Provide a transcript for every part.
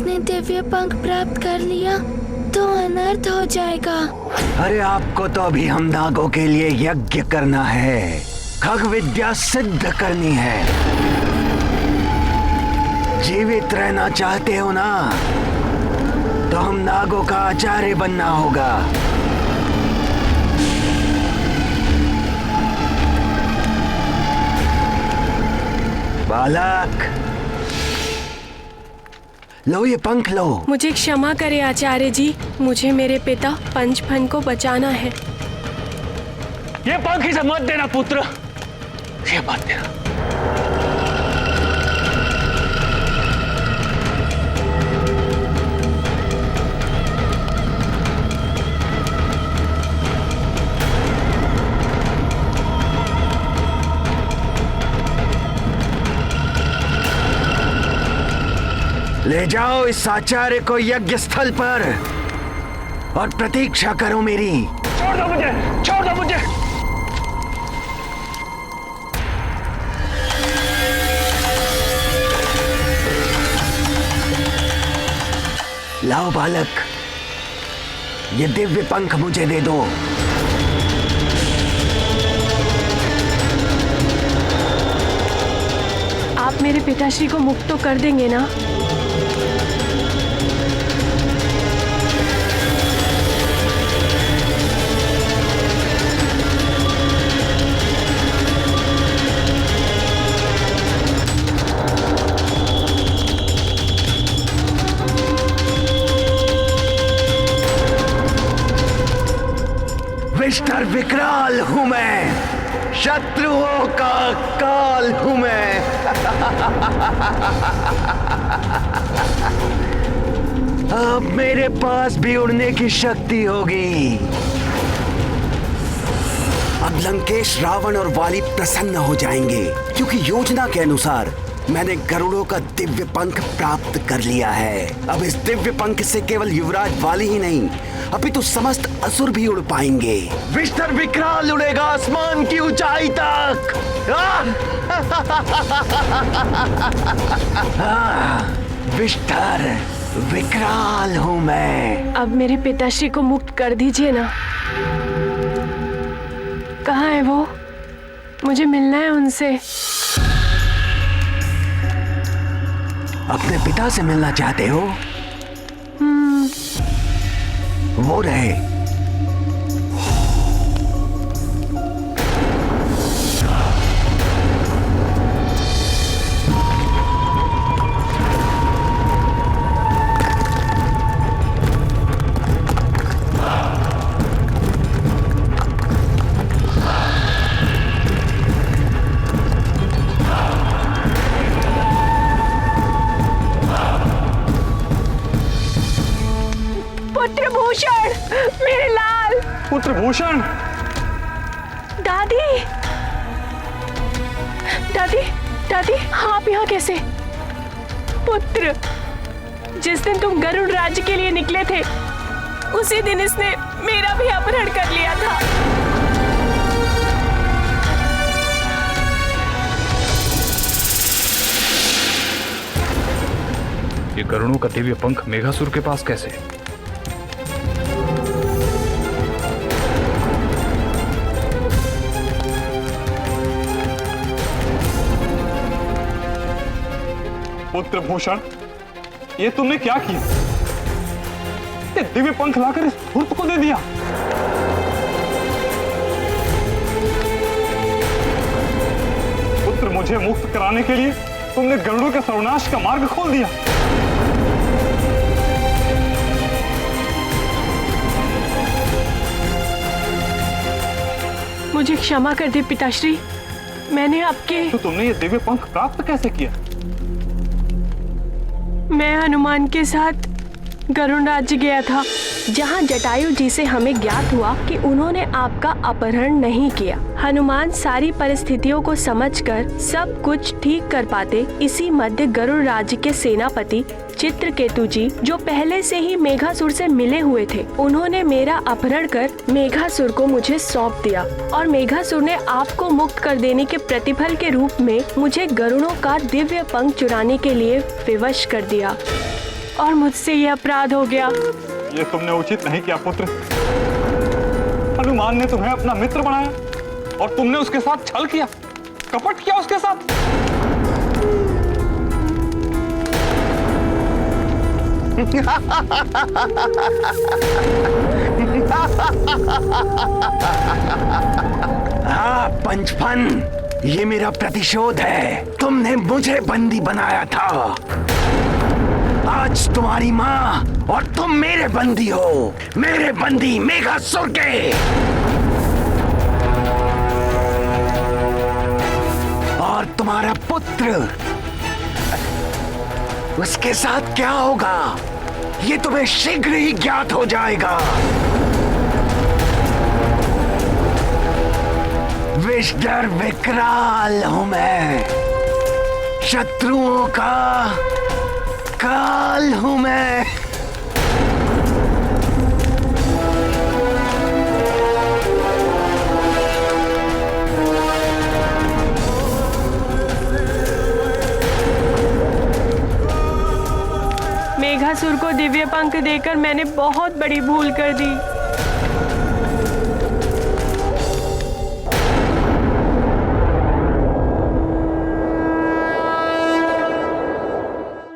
जिसने दिव्य पंख प्राप्त कर लिया तो अनर्थ हो जाएगा। अरे आपको तो अभी हम नागों के लिए यज्ञ करना है, खग विद्या सिद्ध करनी है। जीवित रहना चाहते हो ना, तो हम नागों का आचार्य बनना होगा। बालक, लो ये पंख लो। मुझे क्षमा करें आचार्य जी, मुझे मेरे पिता पंचफन को बचाना है। ये पंख इसे मत देना पुत्र, ये मत देना। ले जाओ इस आचार्य को यज्ञ स्थल पर और प्रतीक्षा करो मेरी। छोड़ दो मुझे, छोड़ दो मुझे। लाओ बालक, ये दिव्य पंख मुझे दे दो। आप मेरे पिताश्री को मुक्त तो कर देंगे ना? विष्टर विकराल हूं मैं, शत्रुओं का काल हूं मैं। अब मेरे पास भी उड़ने की शक्ति होगी। अब लंकेश, रावण और वाली प्रसन्न हो जाएंगे, क्योंकि योजना के अनुसार मैंने गरुड़ों का दिव्य पंख प्राप्त कर लिया है। अब इस दिव्य पंख से केवल युवराज वाली ही नहीं, अभी तो समस्त असुर भी उड़ पाएंगे। विष्टर विकराल उड़ेगा आसमान की ऊंचाई तक। विष्टर विकराल हूं मैं। अब मेरे पिताश्री को मुक्त कर दीजिए ना। कहाँ है वो? मुझे मिलना है उनसे। अपने पिता से मिलना चाहते हो? वो रहे। पुत्रभूषण, मेरे लाल। पुत्रभूषण। दादी, दादी, दादी, आप यहाँ कैसे? पुत्र, जिस दिन तुम गरुड़ राज्य के लिए निकले थे, उसी दिन इसने मेरा भी अपहरण कर लिया था। ये गरुड़ों का दिव्य पंख मेघासुर के पास कैसे? पुत्रभूषण, ये तुमने क्या किया? ये दिव्य पंख लाकर इस धूर्त को दे दिया। पुत्र, मुझे मुक्त कराने के लिए तुमने गरुड़ों के सर्वनाश का मार्ग खोल दिया। मुझे क्षमा कर दे पिताश्री, मैंने आपके। तो तुमने ये दिव्य पंख प्राप्त कैसे किया? मैं हनुमान के साथ गरुड़ राज्य गया था, जहां जटायु जी से हमें ज्ञात हुआ कि उन्होंने आपका अपहरण नहीं किया। हनुमान सारी परिस्थितियों को समझकर सब कुछ ठीक कर पाते। इसी मध्य गरुड़ राज्य के सेनापति चित्रकेतु जी, जो पहले से ही मेघासुर से मिले हुए थे, उन्होंने मेरा अपहरण कर मेघासुर को मुझे सौंप दिया और मेघासुर ने आपको मुक्त कर देने के प्रतिफल के रूप में मुझे गरुड़ों का दिव्य पंख चुराने के लिए विवश कर दिया। और मुझसे ये अपराध हो गया। ये तुमने उचित नहीं किया पुत्र। हनुमान ने तुम्हें अपना मित्र बनाया और तुमने उसके साथ छल किया, कपट किया उसके साथ। हाँ पंचफन, ये मेरा प्रतिशोध है। तुमने मुझे बंदी बनाया था, आज तुम्हारी माँ और तुम मेरे बंदी हो, मेरे बंदी मेघासुर के। और तुम्हारा पुत्र, उसके साथ क्या होगा ये तुम्हें शीघ्र ही ज्ञात हो जाएगा। विषधर विकराल हूं मैं, शत्रुओं का काल हूं मैं। मेघासुर को दिव्य पंख देकर मैंने बहुत बड़ी भूल कर दी।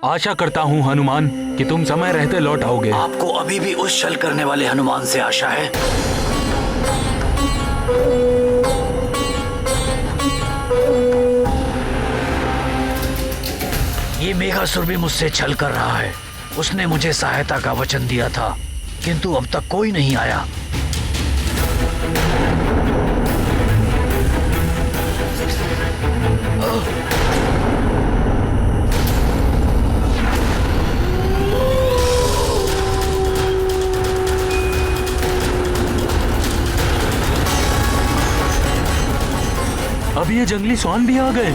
आशा करता हूँ हनुमान कि तुम समय रहते लौट आओगे। आपको अभी भी उस छल करने वाले हनुमान से आशा है? ये मेघासुर भी मुझसे छल कर रहा है। उसने मुझे सहायता का वचन दिया था, किंतु अब तक कोई नहीं आया। अब ये जंगली स्वान भी आ गए।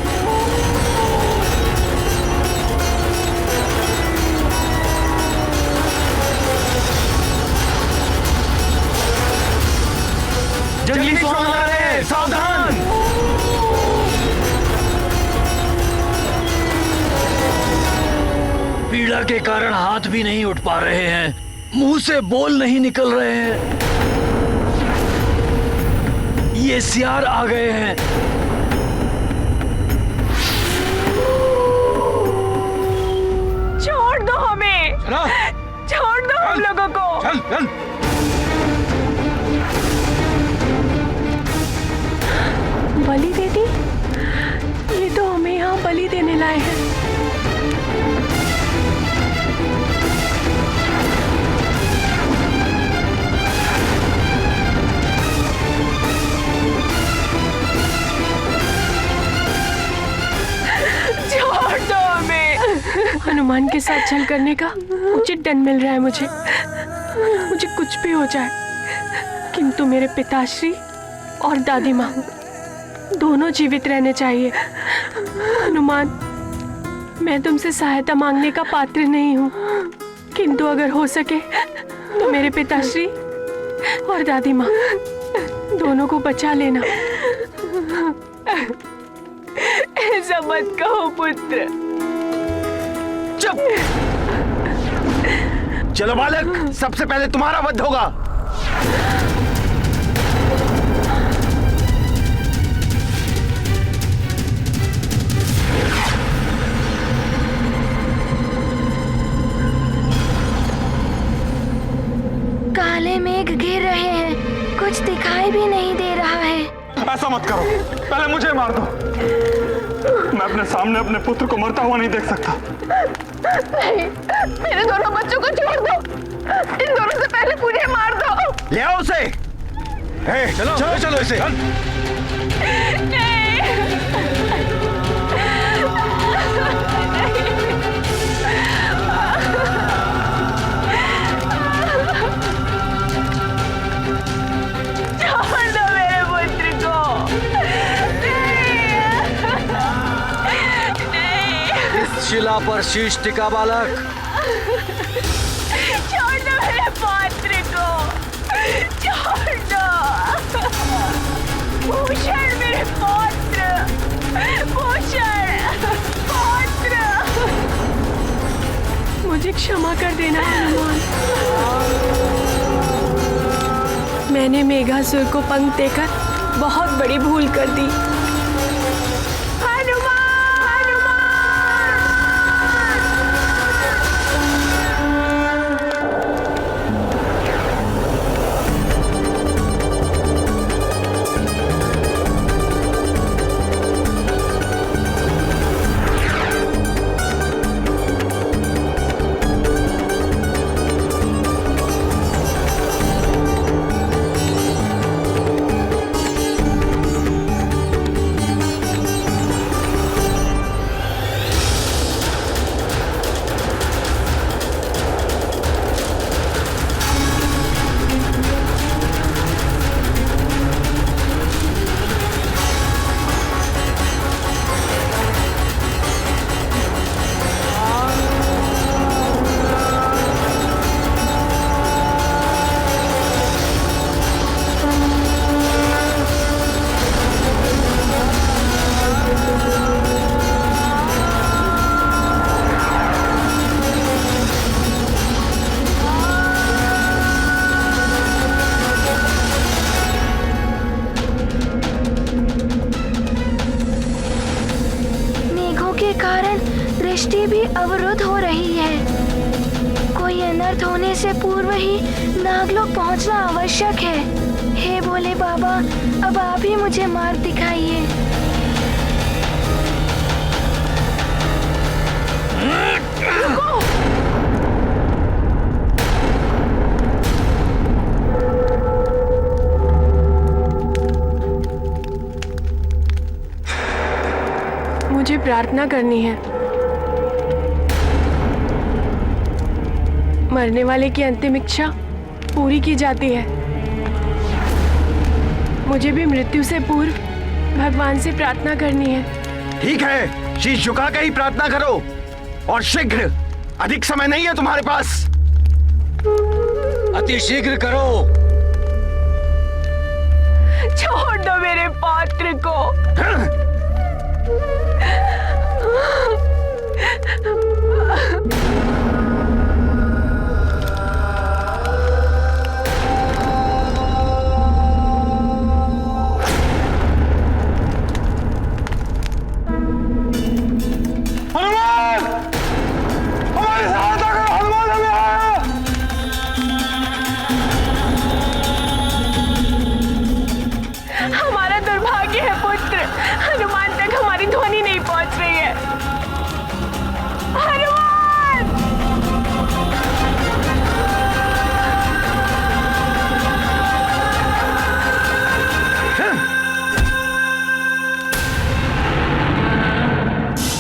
जंगली स्वान आ रहे हैं, सावधान। पीड़ा के कारण हाथ भी नहीं उठ पा रहे हैं, मुंह से बोल नहीं निकल रहे हैं। ये सियार आ गए हैं। छोड़ दो हमें, छोड़ दो हम लोगों को। चल चल। बलि दे दी? ये तो हमें यहाँ बलि देने लाए हैं। छोड़ दो हमें। हनुमान के साथ छल करने का उचित दंड मिल रहा है मुझे कुछ भी हो जाए, किंतु मेरे पिताश्री और दादी माँ दोनों जीवित रहने चाहिए। हनुमान, मैं तुमसे सहायता मांगने का पात्र नहीं हूँ, किंतु अगर हो सके तो मेरे पिताश्री और दादी माँ दोनों को बचा लेना। ऐसा मत कहो पुत्र। चुप। चलो बालक, सबसे पहले तुम्हारा वध होगा। काले मेघ घिर रहे हैं, कुछ दिखाई भी नहीं दे रहा है। ऐसा मत करो, पहले मुझे मार दो। मैं अपने सामने अपने पुत्र को मरता हुआ नहीं देख सकता। नहीं, मेरे दोनों बच्चों को छोड़ दो। इन दोनों से पहले मुझे मार दो। ले आओ उसे। चलो चलो चलो इसे। छोड़ दो मेरे पुत्र को। इस शिला पर शीश टिका बालक। छोड़ दो मेरे पुत्र को। छोड़ दो। भूषण मेरे पुत्र, भूषण पुत्र। मुझे क्षमा कर देना हनुमान। मैंने मेघासुर को पंख देकर बहुत बड़ी भूल कर दी। दृष्टि भी अवरुद्ध हो रही है। कोई अनर्थ होने से पूर्व ही नागलोक पहुंचना आवश्यक है। हे भोले बाबा, अब आप ही मुझे मार्ग दिखाइए। मुझे प्रार्थना करनी है। मरने वाले की अंतिम इच्छा पूरी की जाती है। मुझे भी मृत्यु से पूर्व भगवान से प्रार्थना करनी है। ठीक है, शीश झुका के ही प्रार्थना करो और शीघ्र। अधिक समय नहीं है तुम्हारे पास। अति शीघ्र करो। छोड़ दो मेरे पौत्र को। हमारा दुर्भाग्य है पुत्र, हनुमान तक हमारी ध्वनि नहीं पहुंच रही है। हनुमान!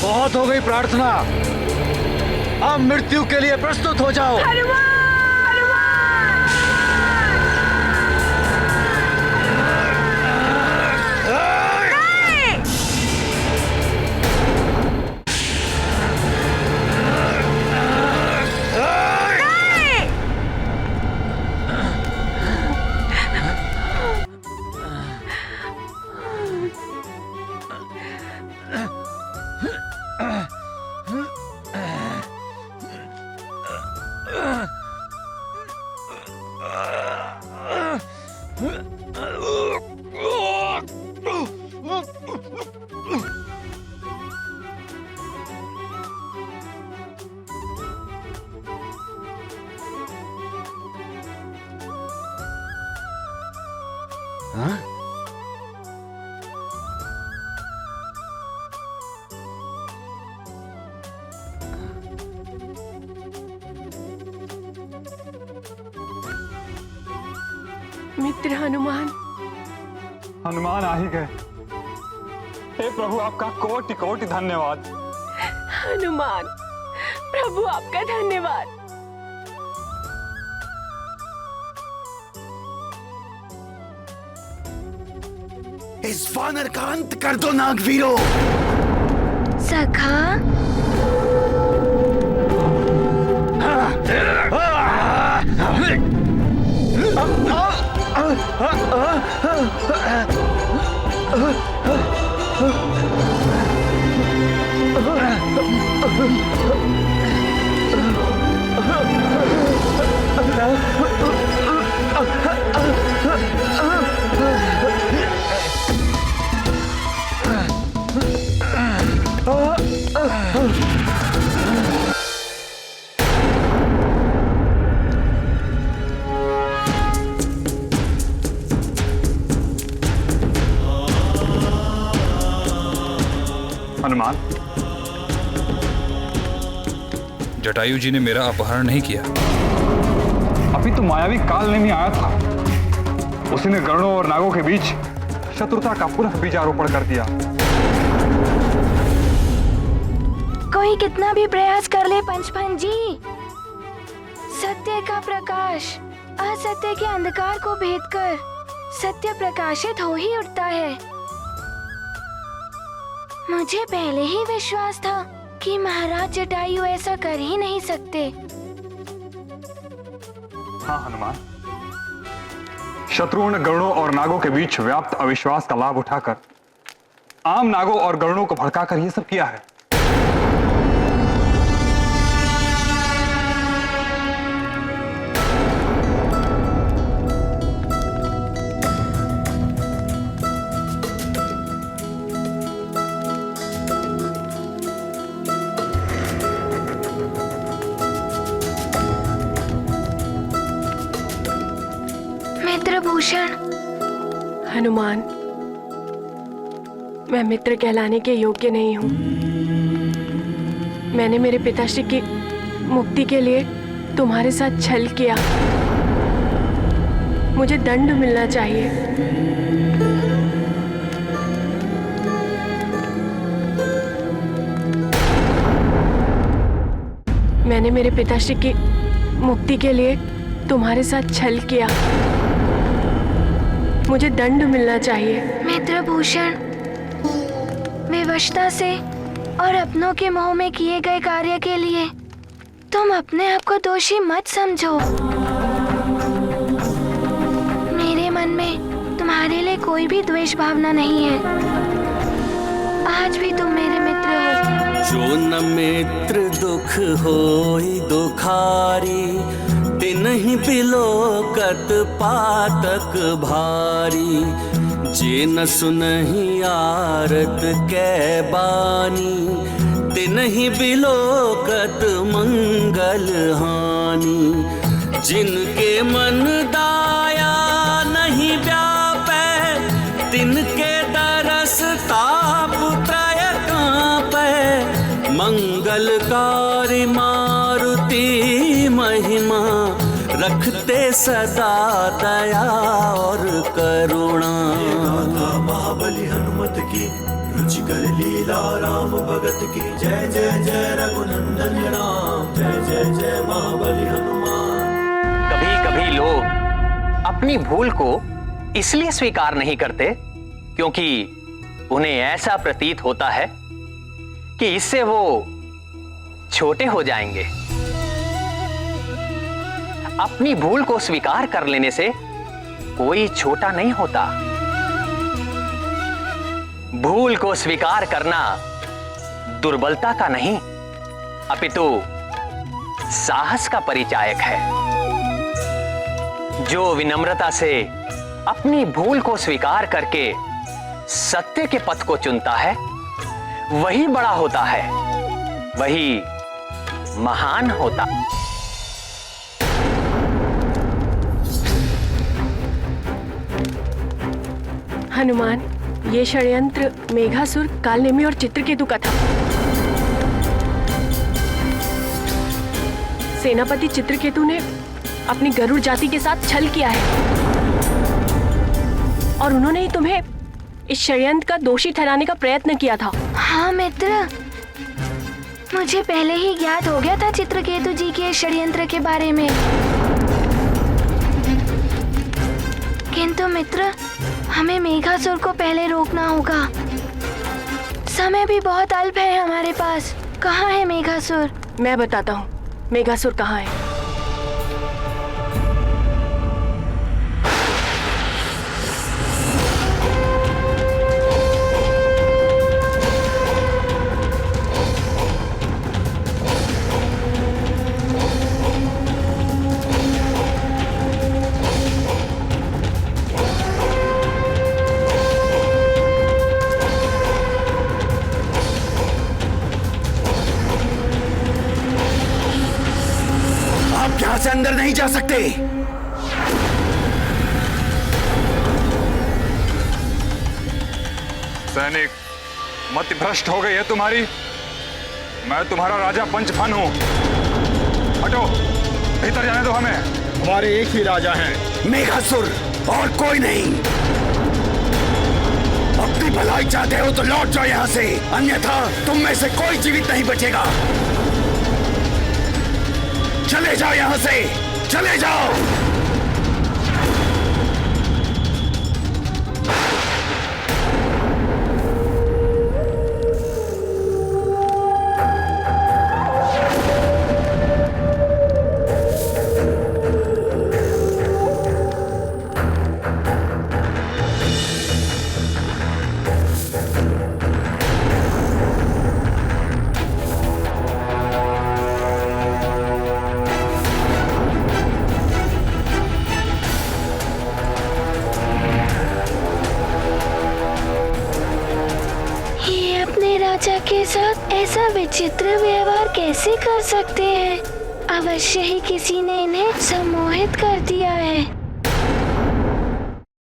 बहुत हो गई प्रार्थना, अब मृत्यु के लिए प्रस्तुत हो जाओ। हनुमान! मित्र हनुमान। हनुमान आ ही गए। हे प्रभु, आपका कोटि कोटि धन्यवाद। हनुमान, प्रभु आपका धन्यवाद। इस वानर का अंत कर दो नागवीरों। सखा, हनुमान, जटायु जी ने मेरा अपहरण नहीं किया। अभी तो मायावी काल ने भी आया था, उसी ने गरुड़ों और नागों के बीच शत्रुता का पुनः बीजारोपण कर दिया। कोई कितना भी प्रयास कर ले पंचफन जी, सत्य का प्रकाश असत्य के अंधकार को भेद कर सत्य प्रकाशित हो ही उठता है। मुझे पहले ही विश्वास था कि महाराज जटायु ऐसा कर ही नहीं सकते। हाँ हनुमान, शत्रुओं ने गरुड़ों और नागों के बीच व्याप्त अविश्वास का लाभ उठाकर आम नागों और गरुड़ों को भड़काकर ये सब किया है। मित्रभूषण, हनुमान, मैं मित्र कहलाने के योग्य नहीं हूँ। मैंने मेरे पिताश्री की मुक्ति के लिए तुम्हारे साथ छल किया। मुझे दंड मिलना चाहिए। मैंने मेरे पिताश्री की मुक्ति के लिए तुम्हारे साथ छल किया। मुझे दंड मिलना चाहिए। मित्रभूषण, विवशता से और अपनों के मोह में किए गए कार्य के लिए तुम अपने आप को दोषी मत समझो। मेरे मन में तुम्हारे लिए कोई भी द्वेष भावना नहीं है। आज भी तुम मेरे मित्र हो। जो न मित्र दुख होई दुखारी, तिनहि बिलोकत पातक भारी। जे न सुनहि आरत कै बानी, तिनहि बिलोकत मंगल हानि। जिनके मन दाया नहीं व्यापै, तिनके दरस ताप त्रय कांपै। मंगलकारी मारुति महिमा, रखते सदा दया और करुणा। महाबली हनुमत की रुचिकर लीला राम भगत की। जय जय जय रघुनंदन राम, जय जय जय महाबली हनुमान। कभी कभी लोग अपनी भूल को इसलिए स्वीकार नहीं करते क्योंकि उन्हें ऐसा प्रतीत होता है कि इससे वो छोटे हो जाएंगे। अपनी भूल को स्वीकार कर लेने से कोई छोटा नहीं होता। भूल को स्वीकार करना दुर्बलता का नहीं, अपितु साहस का परिचायक है। जो विनम्रता से अपनी भूल को स्वीकार करके सत्य के पथ को चुनता है, वही बड़ा होता है, वही महान होता। हनुमान, ये षड्यंत्र मेघासुर, कालनेमी और चित्रकेतु का था। सेनापति चित्रकेतु ने अपनी गरुड़ जाति के साथ छल किया है और उन्होंने ही तुम्हें इस षड्यंत्र का दोषी ठहराने का प्रयत्न किया था। हाँ मित्र, मुझे पहले ही ज्ञात हो गया था चित्रकेतु जी के षड्यंत्र के बारे में। किंतु मित्र, हमें मेघासुर को पहले रोकना होगा। समय भी बहुत अल्प है हमारे पास। कहाँ है मेघासुर? मैं बताता हूँ मेघासुर कहाँ है। नहीं जा सकते। सैनिक, मति भ्रष्ट हो गई है तुम्हारी। मैं तुम्हारा राजा पंचफन हूं। हटो, भीतर जाने दो हमें। हमारे एक ही राजा हैं, मेघासुर, और कोई नहीं। अपनी भलाई चाहते हो तो लौट जाओ यहाँ से, अन्यथा तुम में से कोई जीवित नहीं बचेगा। चले जाओ यहाँ से, चले जाओ। राजा के साथ ऐसा विचित्र व्यवहार कैसे कर सकते हैं? अवश्य ही किसी ने इन्हें सम्मोहित कर दिया है।